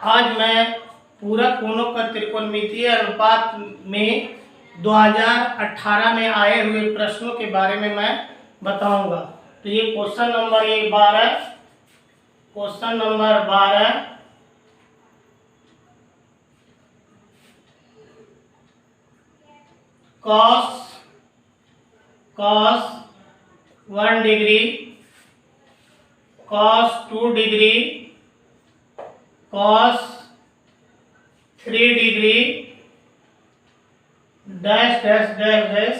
आज मैं पूरक कोणों का त्रिकोणमितीय अनुपात में 2018 में आए हुए प्रश्नों के बारे में मैं बताऊंगा। तो ये question number 12 cos 1 degree, cos 2 degree, cos 3 degree, dash dash dash dash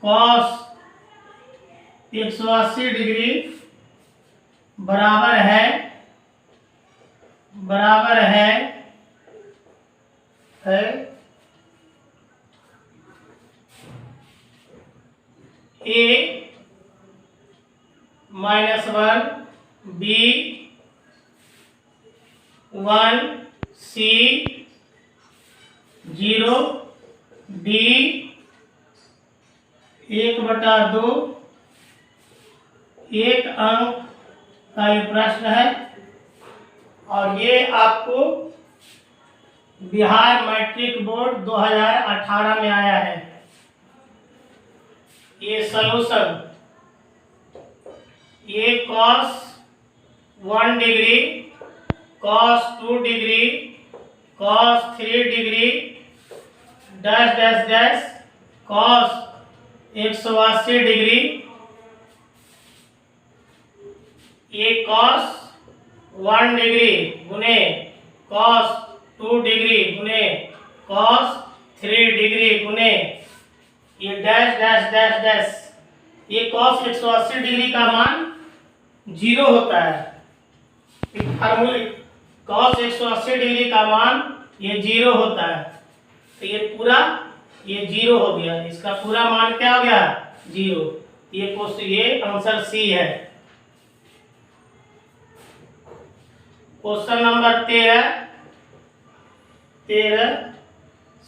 cos 180 degree बराबर है a -1 b 1 c 0 d 1/2 एक अंक का ये प्रश्न है। और ये आपको बिहार मैट्रिक बोर्ड 2018 में आया है। ये सॉल्यूशन, ये cos 1 degree, cos 2 degree, cos 3 degree, dash dash dash cos 180 degree, ये cos 1 डिग्री गुने cos 2 डिग्री गुने cos 3 डिग्री गुने ये डैश डैश डैश डैश ये cos 180 डिग्री का मान 0 होता है। फार्मूले cos 180 डिग्री का मान ये 0 होता है। तो ये पूरा ये 0 हो गया, इसका पूरा मान क्या हो गया? 0। ये आंसर सी है। क्वेश्चन नंबर 13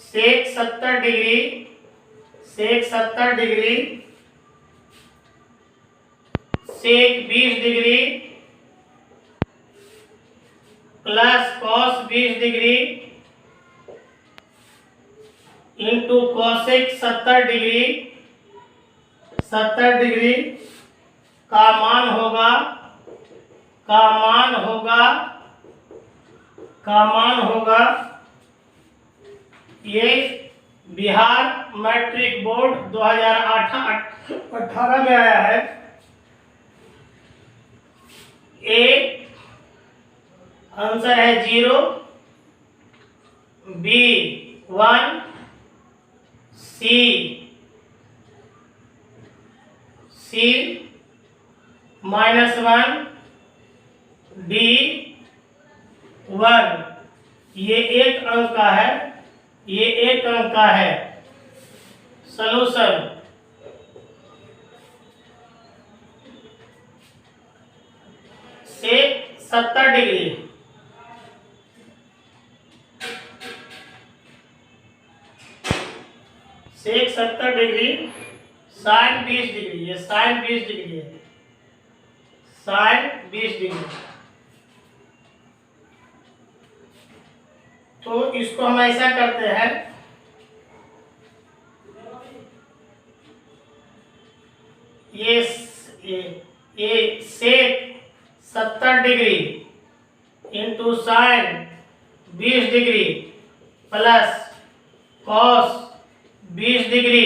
सेक 70 डिग्री, सेक 20 degree plus cos 20 degree into cosec 70 degree का मान होगा ये बिहार मैट्रिक बोर्ड 2018 में आया है। ए आंसर है 0, बी 1, सी -1, डी 1। ये एक अंक का है, सॉल्यूशन सेक 70 डिग्री साइन 20 डिग्री, ये साइन 20 डिग्री है, साइन 20 डिग्री। तो इसको हम ऐसा करते हैं, ये सेक 70 degree into sine 20 degree plus cos 20 degree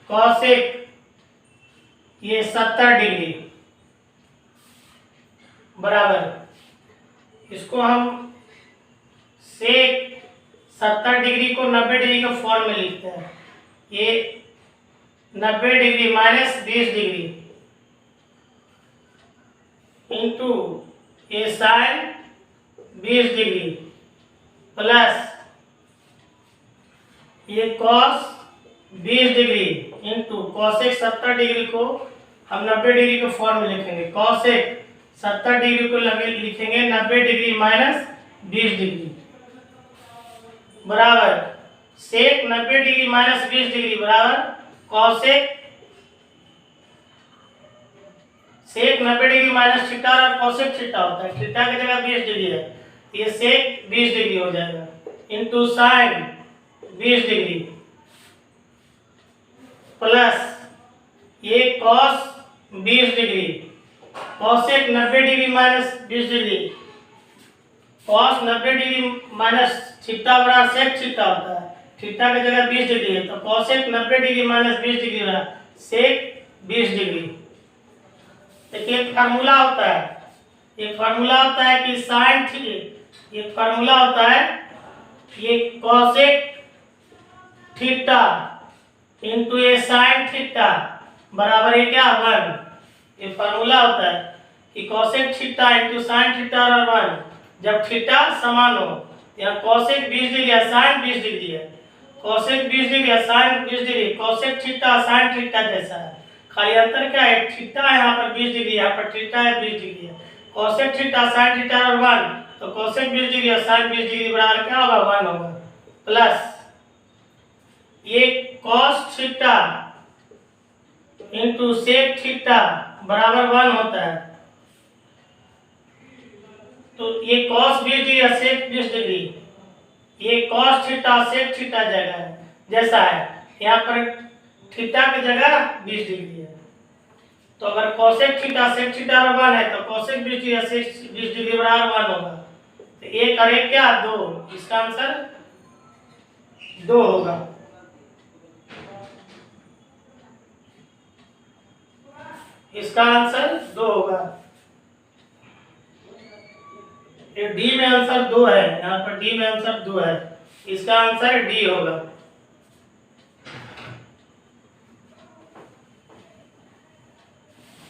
cosec ये 70 डिग्री बराबर। इसको हम सेक 70 डिग्री को 90 डिग्री के फॉर्म में लिखते हैं। ये 90 डिग्री माइनस 20 डिग्री इंटू ये साइन 20 डिग्री प्लस ये cos 20 degree into cosec 70 degree को हम 90 डिग्री के फॉर्म में लिखेंगे। cosec 70 डिग्री को लिखेंगे 90 डिग्री माइनस 20 डिग्री बराबर सेक 90 डिग्री माइनस 20 डिग्री बराबर cosec सेक 90 डिग्री माइनस थीटा और cosec थीटा होता है। थीटा की जगह 20 डिग्री है, ये सेक 20 डिग्री हो जाएगा इंटू साइन 20 डिग्री प्लस ये cos 20 degree cosec 90 degree minus 20 degree cos 90 degree minus theta बराबर सेक थीटा होता है। थीटा की जगह 20 डिग्री है तो कॉसेक 90 डिग्री माइनस 20 डिग्री बराबर सेक 20 डिग्री। देखिए एक फार्मूला होता है कि साइन ये फार्मूला होता है ये कॉसेक थीटा इंटू ये साइन थीटा बराबर है क्या 1। ये फार्मूला होता है कि cosec theta into sine theta बराबर 1 जब थीटा समान हो। यहाँ कॉसेक 20 डिग्री है साइन 20 डिग्री है कॉसेक 20 डिग्री है sine 20 degree cosec theta sine theta जैसा है खाली अंतर क्या है थीटा यहाँ पर 20 डिग्री यहाँ पर थीटा है 20 डिग्री है कॉसेक थीटा साइन थीटा बराबर 1 तो कॉसेक 20 डिग्री और साइन 20 डिग्री बराबर क्या होगा 1 होगा प्लस ये cos theta into sec theta बराबर 1 होता है। तो ये कॉस 20 डिग्री और सेक 20 डिग्री ये कॉस थीटा सेक थीटा जगह जैसा है यहाँ पर थीटा की जगह 20 डिग्री है तो अगर कॉसेक थीटा सेक थीटा बराबर है तो कॉसेक 20 डिग्री और सेक 20 डिग्री बराबर 1 होगा। तो एक और एक क्या 2 इसका आंसर 2 होगा। इसका आंसर 2 होगा। ये डी में आंसर 2 है यहाँ पर डी में आंसर 2 है इसका आंसर डी होगा।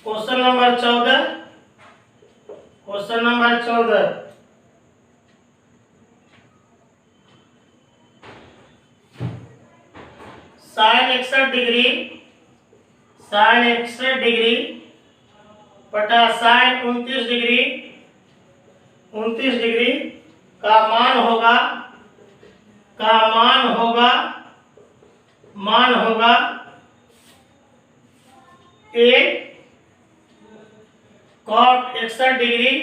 क्वेश्चन नंबर 14 साइन 61 डिग्री बटा साइन 29 डिग्री का मान होगा A cot 61 degree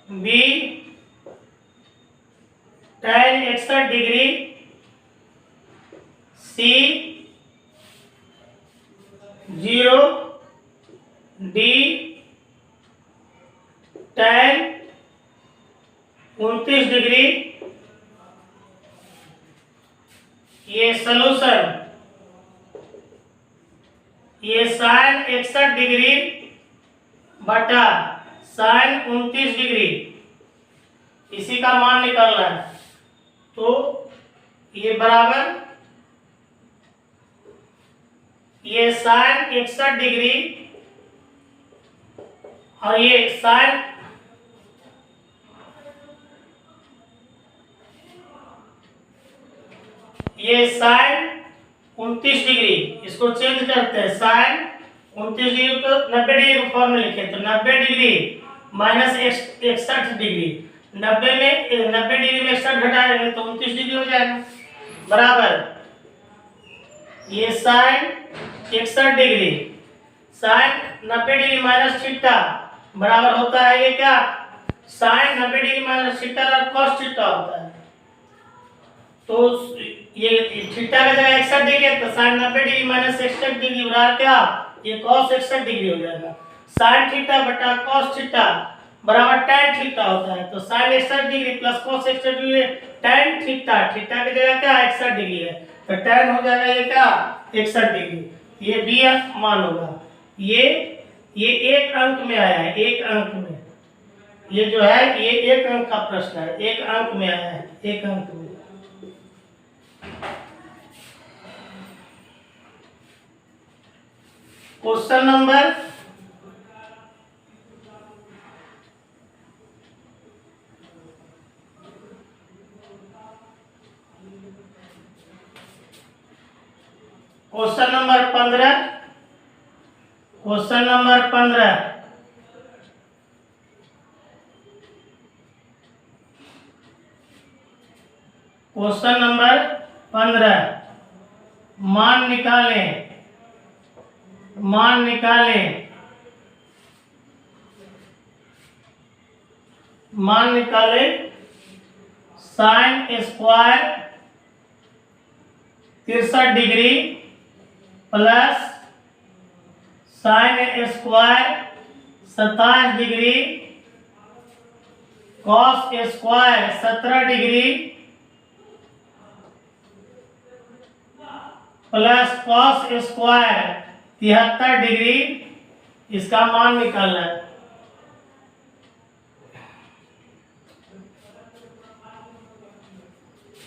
B tan 61 degree C 0 D tan 29 degree. ये सॉल्यूशन ये साइन 61 डिग्री बटा साइन 29 डिग्री इसी का मान निकालना है तो ये बराबर ये साइन 61 डिग्री और ये साइन ये साइन 29 डिग्री इसको चेंज करते हैं साइन 29 डिग्री को 90 डिग्री को फॉर्म में लिखे तो 90 डिग्री माइनस 61 डिग्री 90 डिग्री में 61 घटा देंगे तो 29 डिग्री हो जाएगा बराबर ये sine 61 degree sine 90 degree minus theta बराबर होता है ये क्या साइन 90 डिग्री माइनस थीटा और कॉस थीटा होता है। तो ये थीटा का जगह 61 डिग्री है तो साइन 90 डिग्री माइनस 61 डिग्री बराबर क्या ये कॉस 61 डिग्री हो जाएगा। साइन थीटा बटा कॉस थीटा बराबर tan थीटा होता है तो sine 61 degree plus cos 61 degree tan theta theta की जगह क्या 61 डिग्री है तो tan हो जाएगा ये क्या 61 डिग्री ये बी मान होगा। ये एक अंक में आया है एक अंक में ये जो है ये एक अंक का प्रश्न है एक अंक में आया है एक अंक में। Question number question number 15 question number 15 question number 15 मान निकालें मान निकाले sine square 63 degree plus sine square 27 degree cos square 17 degree plus cos square 73 degree, इसका मान निकालना है।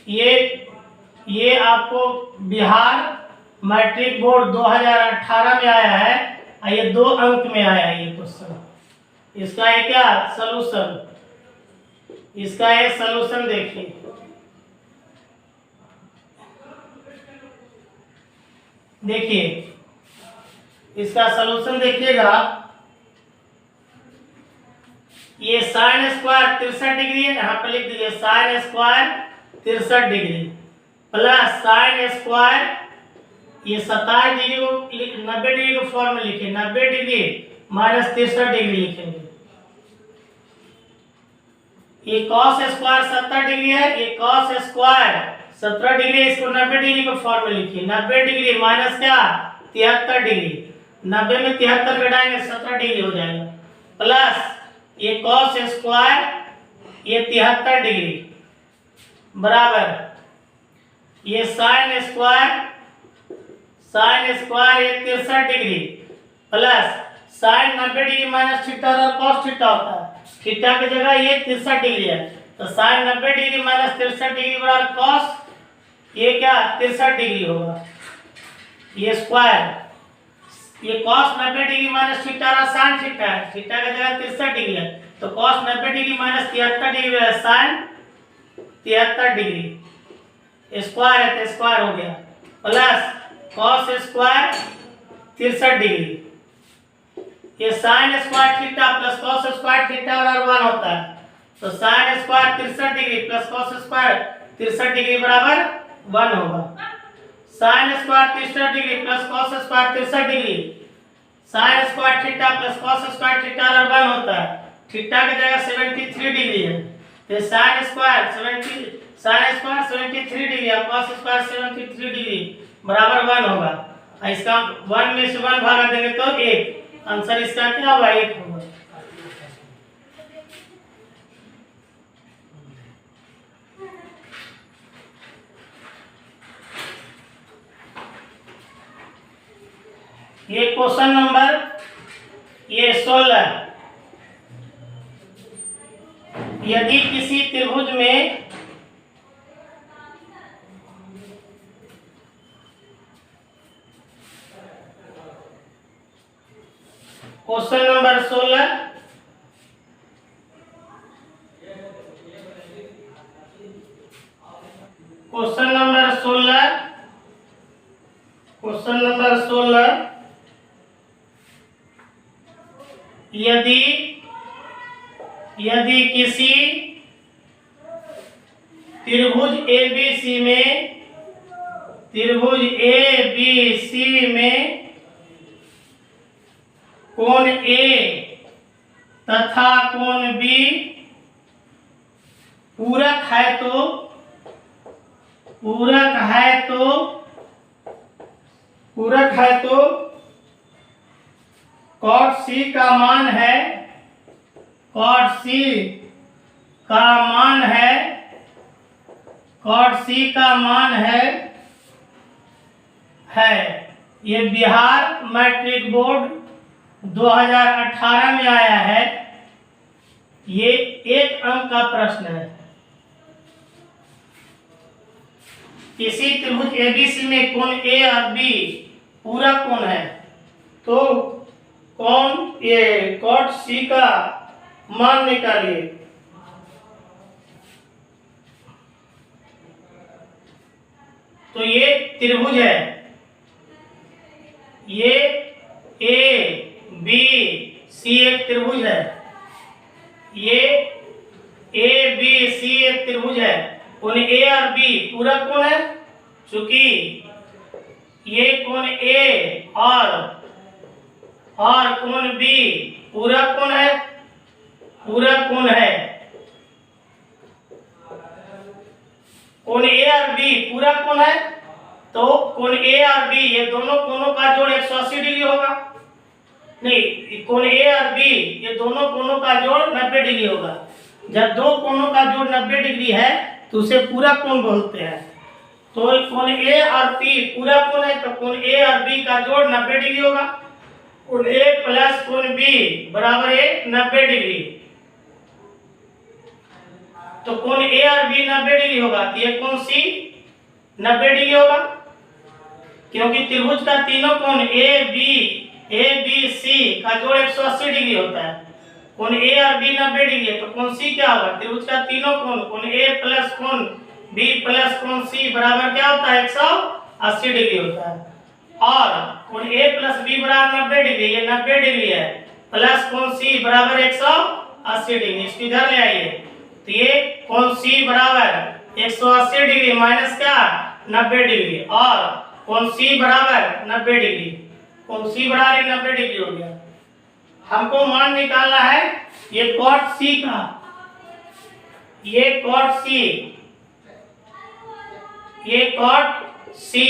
ये आपको बिहार मैट्रिक बोर्ड 2018 में आया है और ये 2 अंक में आया है ये क्वेश्चन। इसका है क्या सलूशन, इसका है सलूशन। देखिए इसका सलूशन देखिएगा। ये साइन स्क्वायर 63 डिग्री है, यहाँ पे लिख दीजिए sine square 63 degree plus sine square ये 27 डिग्री को 90 डिग्री को फॉर्म में लिखे 90 डिग्री माइनस 63 डिग्री लिखेंगे। ये कॉस स्क्वायर 70 डिग्री है, ये कॉस स्क्वायर 17 डिग्री, इसको 90 डिग्री को फॉर्म में लिखिए। 90 डिग्री माइनस क्या 73 डिग्री, 90 में 73 घटाएंगे 17 डिग्री हो जाएगा, प्लस ये कॉस स्क्वायर ये 73 डिग्री बराबर ये साइन स्क्वायर ये 63 degree plus sign 90 degree minus theta और कॉस थीटा होता है, थीटा की जगह ये 63 डिग्री है, तो साइन 90 डिग्री माइनस 63 डिग्री बराबर कॉस ये क्या 63 डिग्री होगा। ये स्क्वायर ये कॉस 90 डिग्री माइनस थीटा और साइन थीटा है, थीटा की जगह 63 डिग्री है, तो कॉस 90 डिग्री माइनस 73 डिग्री है, साइन 73 डिग्री स्क्वायर है तो स्क्वायर हो गया, प्लस कॉस स्क्वायर 63 डिग्री ये sine square theta plus cos square theta बराबर 1 होता है, तो sine square 63 degree plus cos square 63 degree बराबर 1 होगा। Sine square 63 degree plus cos square 63 degree, sine square theta plus cos square theta बराबर 1 होता है, थीटा की जगह 73 डिग्री है, तो साइन स्क्वायर 73 डिग्री और कॉस स्क्वायर 73 डिग्री बराबर 1 होगा। इसका 1 में से 1 भागा देंगे तो 1, आंसर इसका क्या होगा 1 होगा। ये क्वेश्चन नंबर ये 16, यदि किसी त्रिभुज में क्वेश्चन नंबर 16 क्वेश्चन नंबर 16 यदि किसी त्रिभुज ABC में कोण A तथा कोण B पूरक है तो cot C का मान है ये बिहार मैट्रिक बोर्ड 2018 में आया है, ये 1 अंक का प्रश्न है। किसी त्रिभुज ABC में कोण A और B पूरक कोण है तो कोण ये cot C का मान निकालिए। तो ये त्रिभुज है, ये ABC एक त्रिभुज है, ये ABC एक त्रिभुज है, कोण A और B पूरक कोण है, चूंकि ये कोण A और कोण B पूरक कोण है, कोण ए और बी पूरा कोण है, तो कोण ए और बी ये दोनों कोणों का जोड़ 180 डिग्री होगा। नहीं, कोण ए और बी ये दोनों कोणों का जोड़ 90 डिग्री होगा। जब दो कोणों का जोड़ 90 डिग्री है तो उसे पूरा कोण बोलते हैं। तो कोण ए और बी पूरा कोण है, तो कोण ए और बी का जोड़ 90 डिग्री होगा। कोण ए प्लस कोण बी बराबर है 90 डिग्री। तो कोण ए और बी 90 डिग्री होगा, तो ये कोण सी 90 डिग्री होगा, क्योंकि त्रिभुज का तीनों कोण ए बी सी का जोड़ 180 डिग्री होता है। कोण ए और बी 90 डिग्री है, तो कोण सी क्या होगा, त्रिभुज का तीनों कोण कोण ए प्लस कोण बी प्लस कोण सी बराबर क्या होता है 180 डिग्री होता है। और कोण ए प्लस बी बराबर 90 डिग्री, ये 90 डिग्री है, प्लस कोण सी बराबर 180 डिग्री। इसको इधर ले आइए, तो ये कोण सी बराबर 180 डिग्री माइनस क्या 90 डिग्री, और कोण सी बराबर 90 डिग्री, कोण सी बराबर 90 डिग्री हो गया। हमको मान निकालना है ये कॉट सी का, ये कॉट सी, ये कॉट सी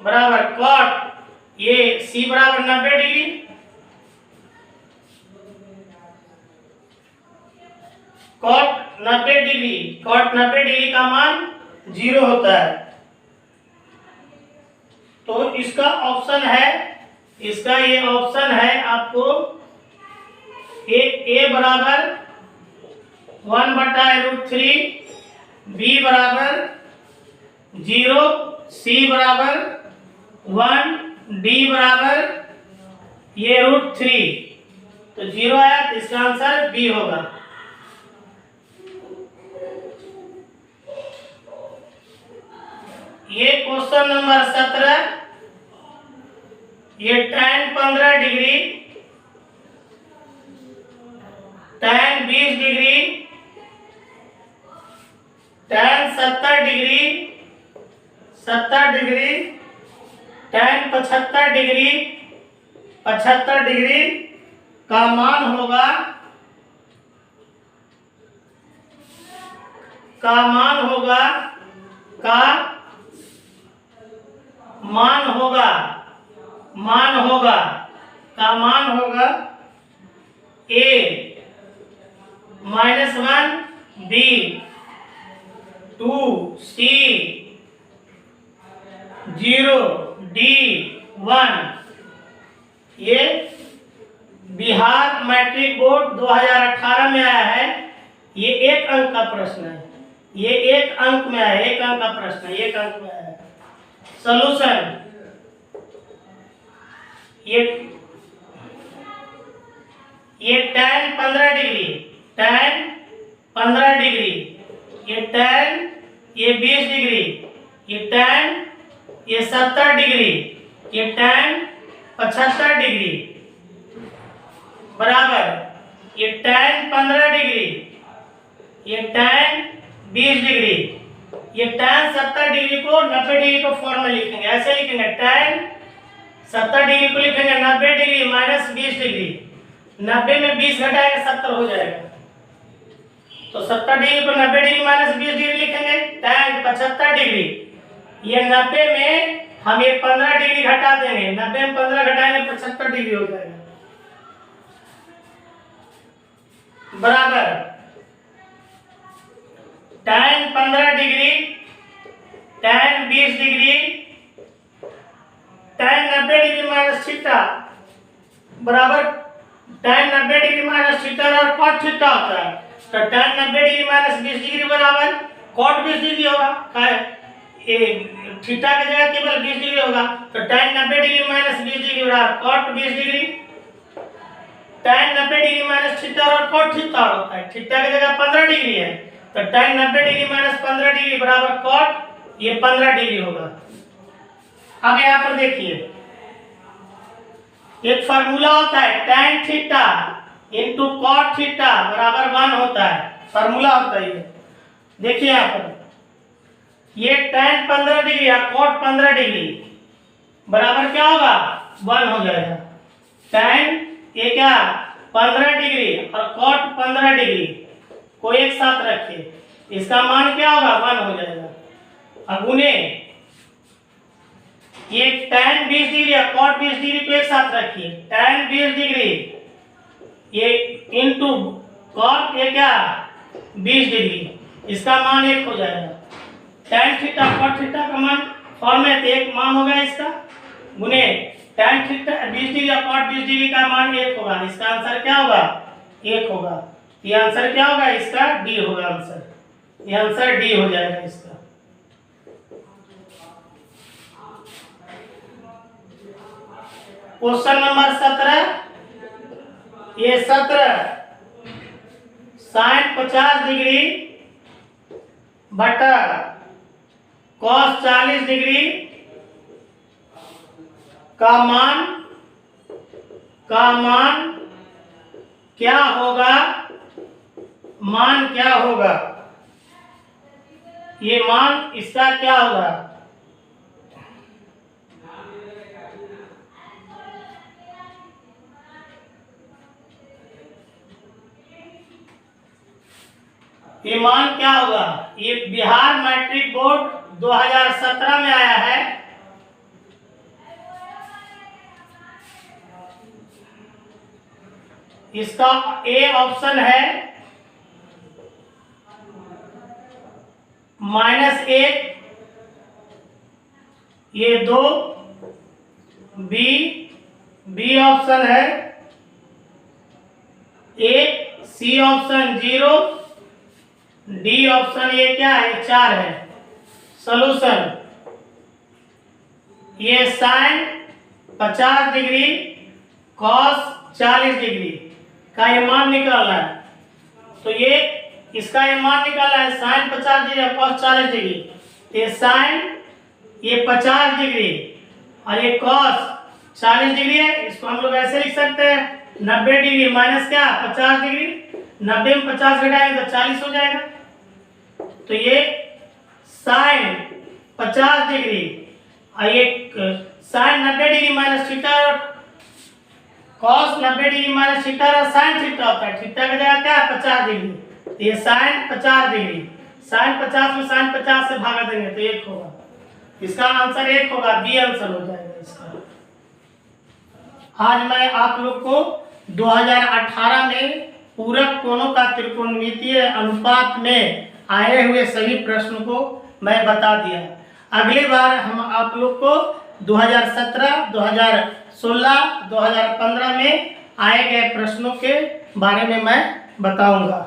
बराबर कॉट ये सी बराबर 90 degree, cot 90 degree, cot 90 degree का मान 0 होता है। तो इसका ऑप्शन है, इसका ये ऑप्शन है आपको ए बराबर 1/√3, बी बराबर 0, सी बराबर 1, डी बराबर ये √3। तो 0 आया, तो इसका आंसर बी होगा। ये क्वेश्चन नंबर 17, ये tan 15 degree, tan 20 degree, tan 70 degree, 70 degree, tan 75 degree, 75 degree का मान होगा, का मान होगा, का मान होगा, मान होगा, का मान होगा a -1 b 2 c 0 d 1। ये बिहार मैट्रिक बोर्ड 2018 में आया है। ये एक अंक का प्रश्न है, ये एक अंक में आया है, एक अंक का प्रश्न है, एक अंक में आया है। सॉल्यूशन, ये tan 15 डिग्री, tan 15 डिग्री, ये tan ये 20 डिग्री, ये tan ये 70 डिग्री, ये tan 75 डिग्री बराबर ये tan 15 डिग्री, ये tan 20 डिग्री, ये tan 70 डिग्री को 90 डिग्री को फॉर्म में लिखेंगे, ऐसे लिखेंगे tan 70 डिग्री को लिखेंगे 90 डिग्री माइनस 20 डिग्री, 90 में 20 घटाएंगे 70 हो जाएगा। तो 70 डिग्री को 90 डिग्री माइनस 20 डिग्री लिखेंगे, tan 75 डिग्री, ये 90 में हम ये 15 डिग्री घटा देंगे, 90 में 15 घटाएंगे 75 डिग्री हो जाएगा बराबर tan 15 degree, tan 20 degree, tan 90 degree minus theta बराबर tan 90 डिग्री माइनस थीटा और cot थीटा होता है। तो tan 90 डिग्री माइनस 20 डिग्री बराबर cot 20 डिग्री होगा, थीटा की जगह केवल 20 डिग्री होगा। तो tan 90 डिग्री माइनस 20 डिग्री बराबर cot 20 degree, tan 90 degree minus theta और cot थीटा होता है, थीटा की जगह 15 डिग्री है, तो tan 90 डिग्री माइनस 15 डिग्री बराबर cot ये 15 डिग्री होगा। अब यहाँ पर देखिए एक फार्मूला होता है tan theta into cot theta बराबर 1 होता है, फार्मूला होता है ये। देखिए यहाँ पर ये tan 15 डिग्री या cot 15 डिग्री बराबर क्या होगा 1 हो जाएगा। tan ये क्या 15 डिग्री और cot 15 डिग्री को एक साथ रखिए, इसका मान क्या होगा 1 हो जाएगा। गुने ये tan 20 डिग्री और cot 20 डिग्री को एक साथ रखिए। tan 20 डिग्री ये इंटू cot ये क्या 20 डिग्री, इसका मान 1 हो जाएगा। tan थीटा cot थीटा का मान फॉर्म है तो 1 मान होगा इसका, गुने tan थीटा 20 डिग्री और cot 20 डिग्री का मान 1 होगा। इसका आंसर क्या होगा 1 होगा। ये आंसर क्या होगा इसका डी होगा आंसर, ये आंसर डी हो जाएगा इसका। क्वेश्चन नंबर 17, ये 17 sin 50 डिग्री बटा cos 40 डिग्री का मान क्या होगा, मान क्या होगा, ये मान इसका क्या होगा। ये मान क्या होगा, ये बिहार मैट्रिक बोर्ड 2017 में आया है। इसका ए ऑप्शन है -1, ये 2, बी ऑप्शन है 1, सी ऑप्शन 0, डी ऑप्शन ये क्या है 4 है। सॉल्यूशन ये sin 50 डिग्री cos 40 डिग्री का ये मान निकालना है, तो ये इसका ये मान निकालना है sin 50 डिग्री cos 40 डिग्री। ये sin ये 50 डिग्री और ये cos 40 डिग्री है, इसको हम लोग ऐसे लिख सकते हैं 90 डिग्री माइनस क्या 50 डिग्री, 90 में 50 घटाएंगे तो 40 हो जाएगा। तो ये sin 50 डिग्री और ये sin 90 degree minus theta, cos 90 degree minus theta और sin थीटा होता है, थीटा का जगह क्या 50 डिग्री, तो ये sin 50 डिग्री, sin 50 में sin 50 से भागा देंगे तो 1 होगा। इसका आंसर 1 होगा, बी आंसर हो जाएगा इसका। आज मैं आप लोग को 2018 में पूरक कोणों का त्रिकोणमितीय अनुपात में आए हुए सभी प्रश्नों को मैं बता दिया। अगली बार हम आप लोग को 2017, 2016, 2015 में आए गए प्रश्नों के बारे में मैं बताऊंगा।